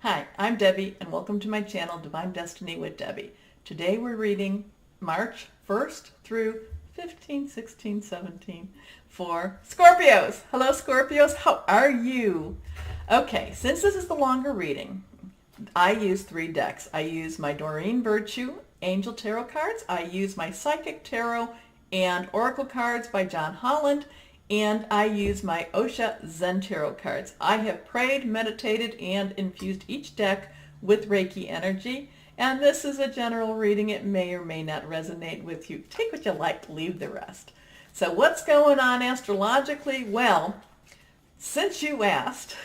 Hi, I'm Debbie, and welcome to my channel, Divine Destiny with Debbie. Today we're reading March 1st through 15, 16, 17 for Scorpios. Hello, Scorpios. How are you? Okay, since this is the longer reading, I use 3 decks. I use my Doreen Virtue Angel Tarot cards. I use my Psychic Tarot and Oracle cards by John Holland. And I use my Osha Zen Tarot cards. I have prayed, meditated, and infused each deck with Reiki energy. And this is a general reading. It may or may not resonate with you. Take what you like, leave the rest. So what's going on astrologically? Well, since you asked,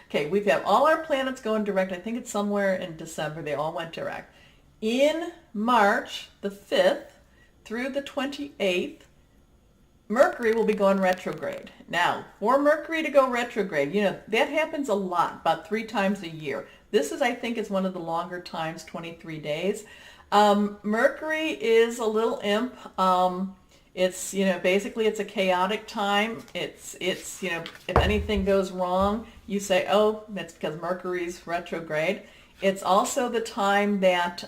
okay, we've had all our planets going direct. I think it's somewhere in December. They all went direct. In March the 5th through the 28th, Mercury will be going retrograde. Now, for Mercury to go retrograde, that happens a lot, about 3 times a year. This is, I think, is one of the longer times, 23 days. Mercury is a little imp. It's, basically it's a chaotic time. It's, if anything goes wrong, you say, oh, that's because Mercury's retrograde. It's also the time that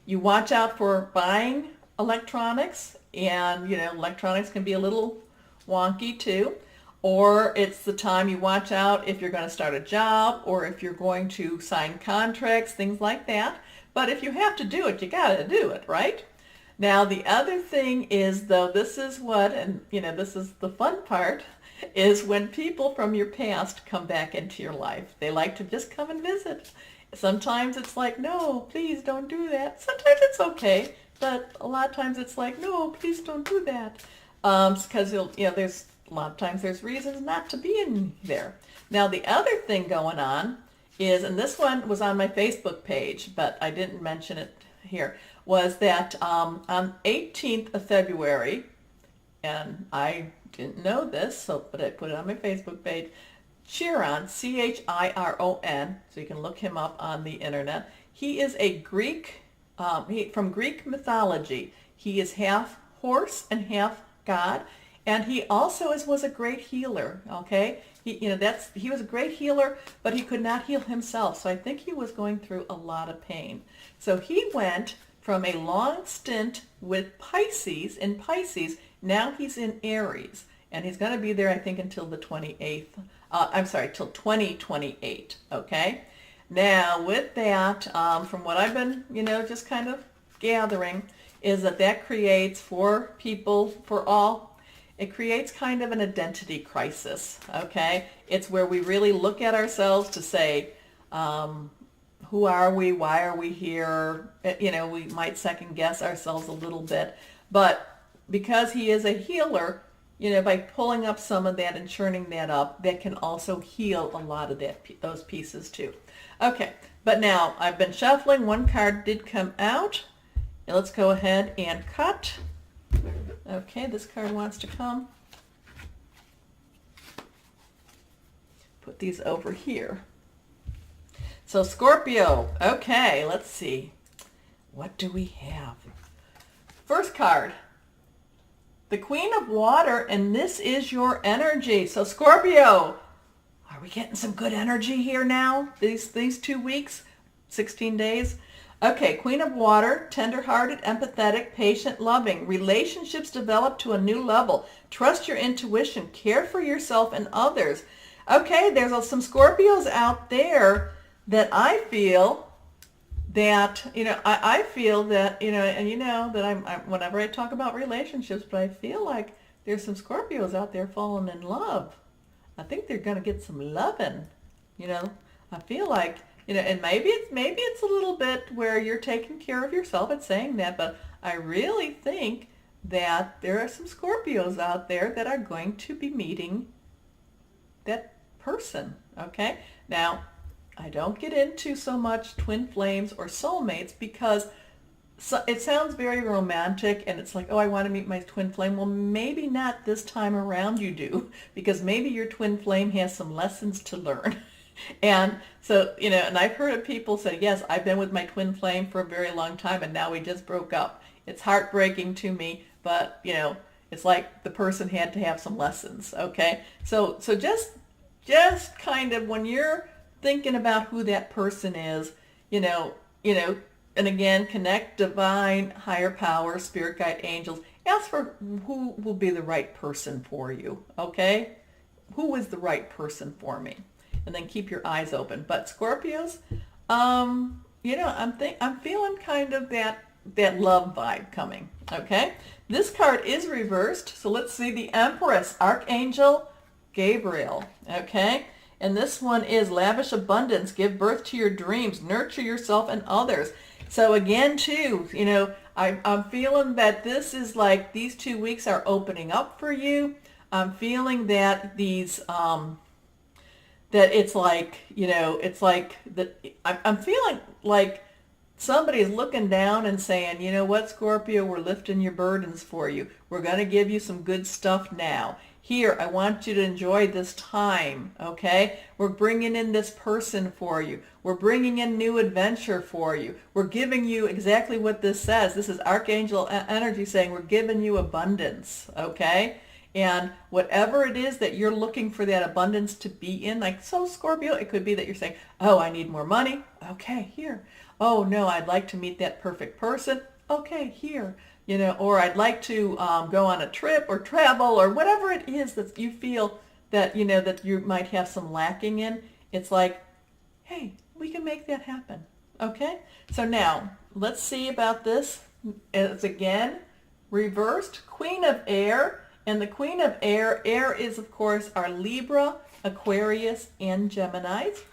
you watch out for buying electronics. And, electronics can be a little wonky too. Or it's the time you watch out if you're going to start a job or if you're going to sign contracts, things like that. But if you have to do it, you got to do it, right? Now, the other thing is, though, this is what, and, this is the fun part, is when people from your past come back into your life. They like to just come and visit. Sometimes it's like, no, please don't do that. Sometimes it's okay. But a lot of times it's like, no, please don't do that. Because, there's a lot of times there's reasons not to be in there. Now, the other thing going on is, and this one was on my Facebook page, but I didn't mention it here, was that on 18th of February, and I didn't know this, but I put it on my Facebook page, Chiron, Chiron, so you can look him up on the internet. He is a Greek from Greek mythology. He is half horse and half god, and he also was a great healer. Okay, he was a great healer, but he could not heal himself. So I think he was going through a lot of pain. So he went from a long stint with Pisces in Pisces. Now he's in Aries, and he's going to be there, I think, until the 28th. Till 2028. Okay. Now, with that, from what I've been, just kind of gathering, is that creates for people, for all, it creates kind of an identity crisis, okay? It's where we really look at ourselves to say, who are we? Why are we here? We might second guess ourselves a little bit. But because he is a healer, by pulling up some of that and churning that up, that can also heal a lot of those pieces too. Okay, but now I've been shuffling. One card did come out. Now let's go ahead and cut. Okay, this card wants to come. Put these over here. So Scorpio. Okay, let's see. What do we have? First card. The Queen of Water, and this is your energy. So Scorpio, are we getting some good energy here now? These 2 weeks, 16 days? Okay, Queen of Water, tender-hearted, empathetic, patient, loving. Relationships develop to a new level. Trust your intuition. Care for yourself and others. Okay, there's some Scorpios out there that I feel that, I feel that, and that I'm whenever I talk about relationships, but I feel like there's some Scorpios out there falling in love. I think they're going to get some loving, I feel like, and maybe it's a little bit where you're taking care of yourself at saying that, but I really think that there are some Scorpios out there that are going to be meeting that person, okay? Now, I don't get into so much twin flames or soulmates because it sounds very romantic and it's like, oh, I want to meet my twin flame. Well, maybe not this time around you do, because maybe your twin flame has some lessons to learn. And so, and I've heard of people say, yes, I've been with my twin flame for a very long time and now we just broke up. It's heartbreaking to me, but, it's like the person had to have some lessons, okay? So just kind of when you're thinking about who that person is, and again, connect divine, higher power, spirit guide, angels. Ask for who will be the right person for you, okay? Who is the right person for me? And then keep your eyes open. But Scorpios, I'm feeling kind of that love vibe coming, okay? This card is reversed, so let's see the Empress, Archangel Gabriel, okay? And this one is lavish abundance, give birth to your dreams, nurture yourself and others. So again, too, I'm feeling that this is like these 2 weeks are opening up for you. I'm feeling that these, that it's like, it's like that. I'm feeling like somebody's looking down and saying, you know what, Scorpio, we're lifting your burdens for you. We're going to give you some good stuff now. Here, I want you to enjoy this time, okay? We're bringing in this person for you. We're bringing in new adventure for you. We're giving you exactly what this says. This is Archangel energy saying we're giving you abundance, okay? And whatever it is that you're looking for that abundance to be in, like, so Scorpio, it could be that you're saying, oh, I need more money. Okay, here. Oh, no, I'd like to meet that perfect person. Okay, here. Or I'd like to go on a trip or travel or whatever it is that you feel that, that you might have some lacking in. It's like, hey, we can make that happen. Okay? So now, let's see about this. It's again reversed, Queen of Air. And the Queen of Air is, of course, our Libra, Aquarius, and Geminis.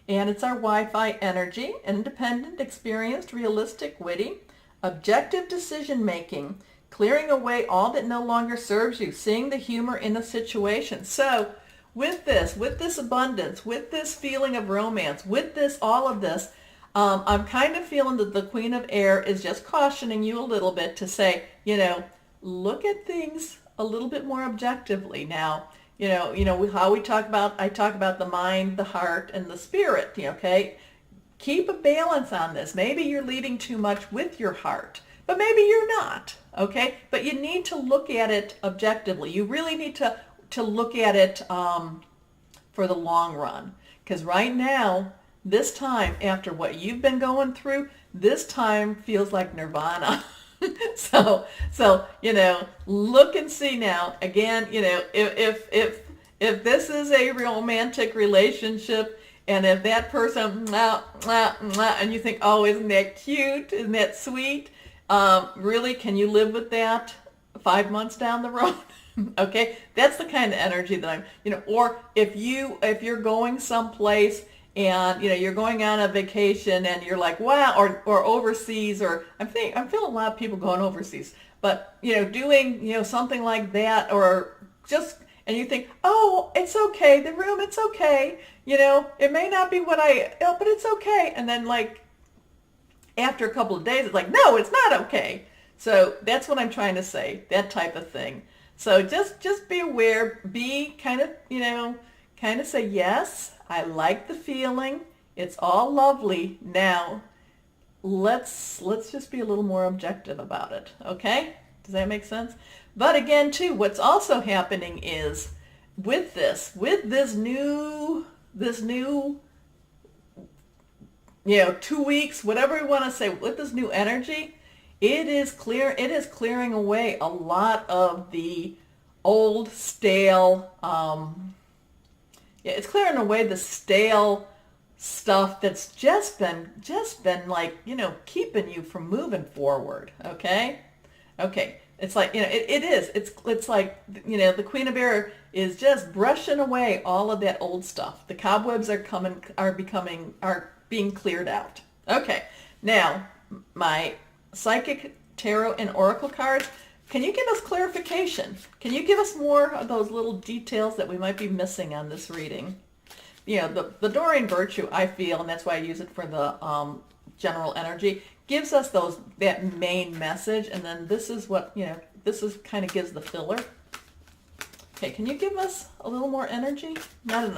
And it's our Wi-Fi energy, independent, experienced, realistic, witty. Objective decision making, clearing away all that no longer serves you, seeing the humor in the situation. So with this abundance, with this feeling of romance, with this, all of this, I'm kind of feeling that the Queen of Air is just cautioning you a little bit to say, look at things a little bit more objectively. Now, how I talk about the mind, the heart, and the spirit, okay? Keep a balance on this. Maybe you're leading too much with your heart, but maybe you're not, okay? But you need to look at it objectively. You really need to look at it for the long run. Because right now, this time, after what you've been going through, this time feels like nirvana. So look and see now. Again, if this is a romantic relationship, and if that person, and you think, oh, isn't that cute? Isn't that sweet? Really, can you live with that 5 months down the road? Okay, that's the kind of energy that I'm, or if you're going someplace and you're going on a vacation and you're like, wow, or overseas, or I'm feeling a lot of people going overseas, but doing something like that, or just. And you think, oh, it's okay, the room, it's okay. It may not be but it's okay. And then like after a couple of days, it's like, no, it's not okay. So that's what I'm trying to say, that type of thing. So just be aware, be kind of say, yes, I like the feeling. It's all lovely. Now, let's just be a little more objective about it. Okay? Does that make sense? But again, too, what's also happening is with this new 2 weeks, whatever we want to say, with this new energy, it is clearing away a lot of the old stale, it's clearing away the stale stuff that's just been like, keeping you from moving forward. Okay. It's like, it is. It's like, the Queen of Air is just brushing away all of that old stuff. The cobwebs are being cleared out. Okay. Now, my psychic tarot and oracle cards, can you give us clarification? Can you give us more of those little details that we might be missing on this reading? The Doreen Virtue, I feel, and that's why I use it for the general energy, gives us that main message, and then this is what, this is kind of gives the filler. Okay, can you give us a little more energy? No,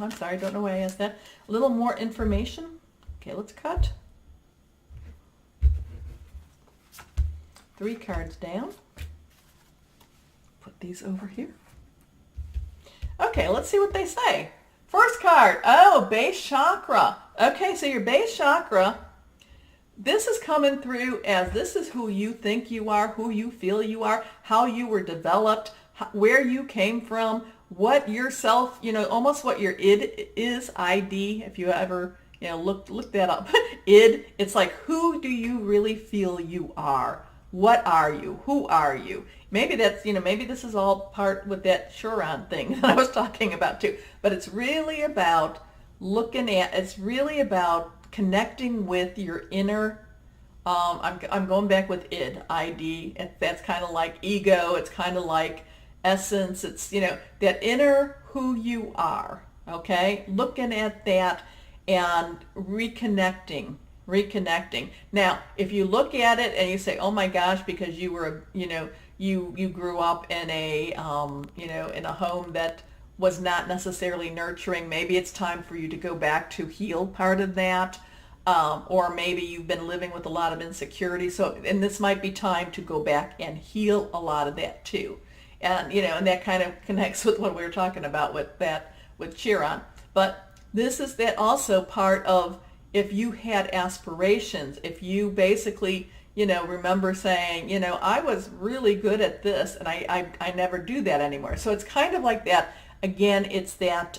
I'm sorry, I don't know why I asked that. A little more information. Okay, let's cut. 3 cards down. Put these over here. Okay, let's see what they say. First card, oh, base chakra. Okay, so your base chakra, this is coming through as this is who you think you are, who you feel you are, how you were developed, where you came from, what yourself, almost what your id is, ID, if you ever, look that up. Id, it's like, who do you really feel you are? What are you? Who are you? Maybe that's, maybe this is all part with that Chiron thing that I was talking about too. But it's really about it's really about connecting with your inner, I'm going back with id, ID. That's kind of like ego. It's kind of like essence. It's, that inner who you are, okay? Looking at that and reconnecting. Now, if you look at it and you say, oh my gosh, because you were, you grew up in a, in a home that was not necessarily nurturing, maybe it's time for you to go back to heal part of that. Or maybe you've been living with a lot of insecurity. And this might be time to go back and heal a lot of that too. And, and that kind of connects with what we were talking about with Chiron. But this is that also part of, if you had aspirations, if you basically, remember saying, I was really good at this and I never do that anymore. So it's kind of like that. Again, it's that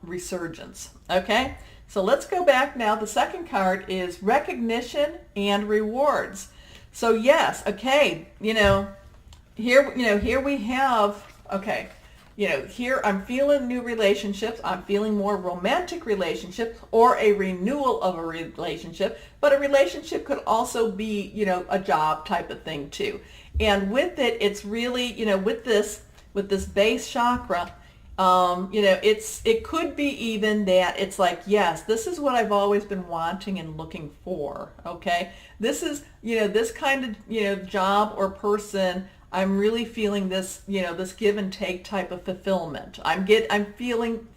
resurgence. Okay. So let's go back now. The second card is recognition and rewards. So yes, okay, here we have, okay, here I'm feeling new relationships. I'm feeling more romantic relationships or a renewal of a relationship, but a relationship could also be, a job type of thing too. And with it, it's really, with this base chakra, it could be even that it's like, yes, this is what I've always been wanting and looking for. Okay. This is, this kind of, job or person, I'm really feeling this, this give and take type of fulfillment. I'm feeling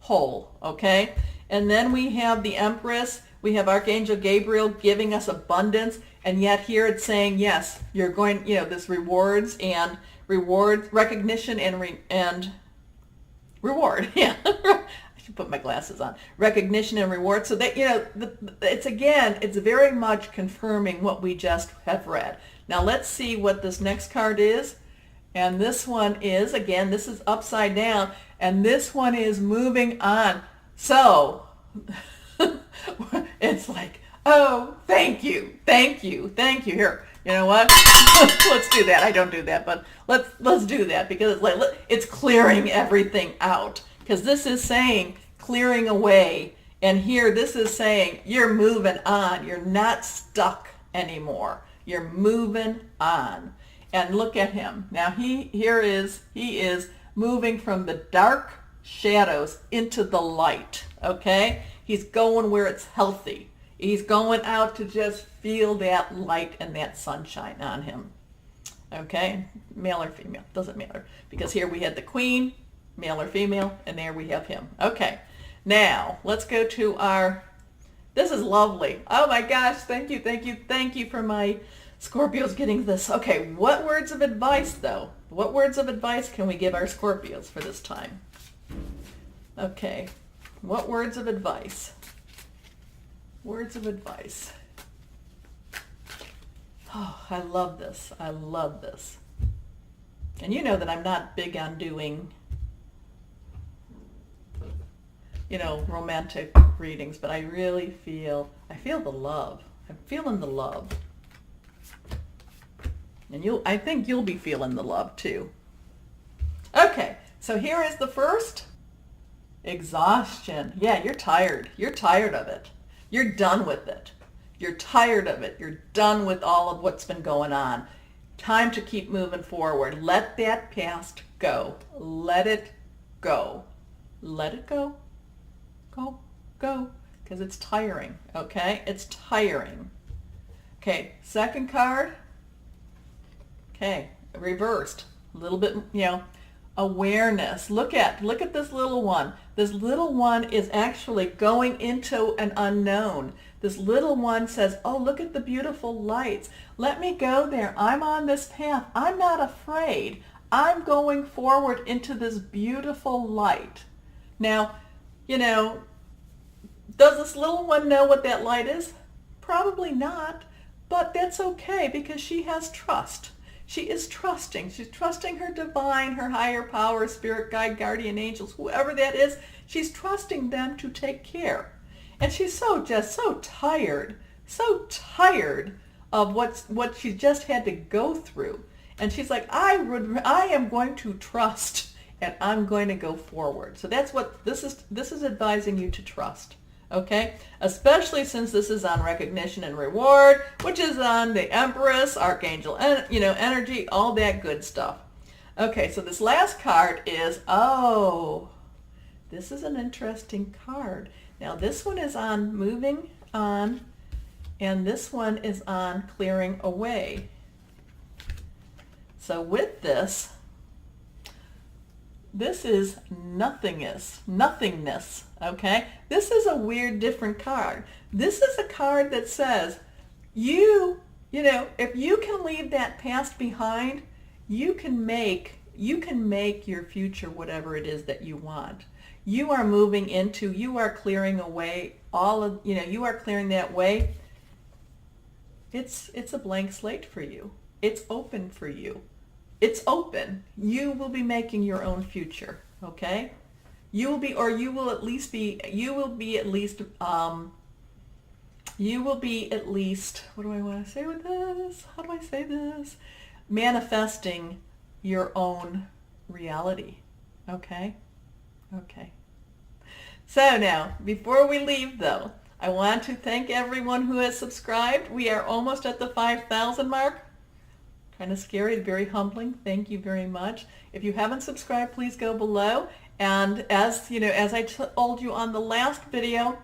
whole. Okay. And then we have the Empress. We have Archangel Gabriel giving us abundance. And yet here it's saying, yes, you're going, this recognition and reward. Yeah. I should put my glasses on. Recognition and reward. So that, it's very much confirming what we just have read. Now let's see what this next card is. And this one is, again, this is upside down. And this one is moving on. So it's like, oh, thank you. Here. You know what? Let's do that. I don't do that, but let's do that because it's like it's clearing everything out. Because this is saying clearing away, and here this is saying you're moving on. You're not stuck anymore. You're moving on. And look at him. Now he is moving from the dark shadows into the light. Okay? He's going where it's healthy. He's going out to just feel that light and that sunshine on him. Okay? Male or female, doesn't matter. Because here we had the Queen, male or female, and there we have him. Okay. Now, let's go to this is lovely. Oh my gosh, thank you for my Scorpios getting this. Okay, what words of advice though? What words of advice can we give our Scorpios for this time? Okay, what words of advice? Words of advice. Oh, I love this. And you know that I'm not big on doing, romantic readings, but I feel the love. I'm feeling the love. And I think you'll be feeling the love too. Okay, so here is the first. Exhaustion. Yeah, you're tired. You're tired of it. You're done with it. You're tired of it. You're done with all of what's been going on. Time to keep moving forward. Let that past go. Let it go. Let it go. Go. Because it's tiring. Okay? It's tiring. Okay, second card. Okay, reversed. A little bit, awareness. Look at this little one. This little one is actually going into an unknown. This little one says, oh, look at the beautiful lights. Let me go there. I'm on this path. I'm not afraid. I'm going forward into this beautiful light. Now, you know, does this little one know what that light is? Probably not, but that's okay because she has trust. She is trusting. She's trusting her divine, her higher power, spirit guide, guardian angels, whoever that is. She's trusting them to take care. And she's just so tired of what she just had to go through. And she's like, I am going to trust and I'm going to go forward. So that's what this is advising you to trust. Okay? Especially since this is on recognition and reward, which is on the Empress, Archangel, energy, all that good stuff. Okay, so this last card is, this is an interesting card. Now this one is on moving on, and this one is on clearing away. So with this is nothingness, okay? This is a weird, different card. This is a card that says, if you can leave that past behind, you can make your future whatever it is that you want. You are moving into, you are clearing away you are clearing that way. It's a blank slate for you. It's open for you. It's open. You will be making your own future, okay? You will be at least, what do I want to say with this? How do I say this? Manifesting your own reality, okay? Okay. So now, before we leave though, I want to thank everyone who has subscribed. We are almost at the 5,000 mark. Kind of scary, very humbling. Thank you very much. If you haven't subscribed, please go below. And as I told you on the last video,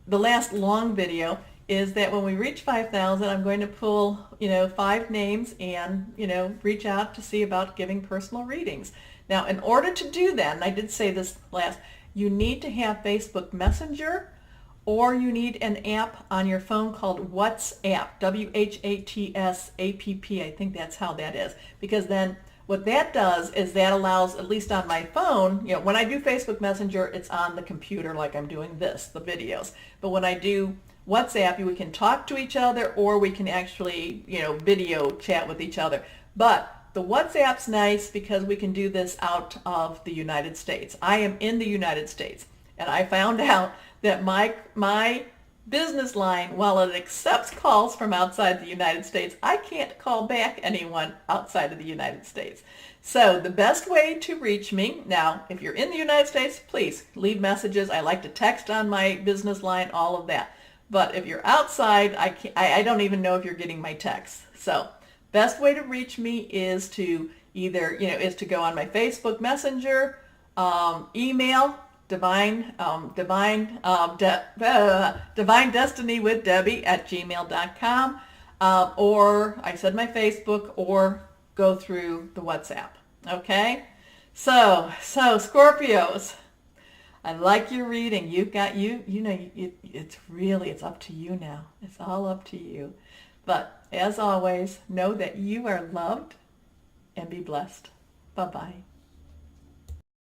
the last long video, is that when we reach 5,000, I'm going to pull, 5 names and, reach out to see about giving personal readings. Now, in order to do that, and I did say this last, you need to have Facebook Messenger, or you need an app on your phone called WhatsApp, WHATSAPP. I think that's how that is. Because then what that does is that allows, at least on my phone, when I do Facebook Messenger, it's on the computer like I'm doing this, the videos. But when I do WhatsApp, we can talk to each other, or we can actually, video chat with each other. But the WhatsApp's nice because we can do this out of the United States. I am in the United States, and I found out that my business line, while it accepts calls from outside the United States, I can't call back anyone outside of the United States. So the best way to reach me, now, if you're in the United States, please leave messages. I like to text on my business line, all of that. But if you're outside, I don't even know if you're getting my texts. So best way to reach me is to either, is to go on my Facebook Messenger, email, Divine Destiny with Debbie at gmail.com, or I said my Facebook, or go through the WhatsApp. Okay, so Scorpios, I like your reading. You've got it's up to you now. It's all up to you. But as always, know that you are loved, and be blessed. Bye-bye.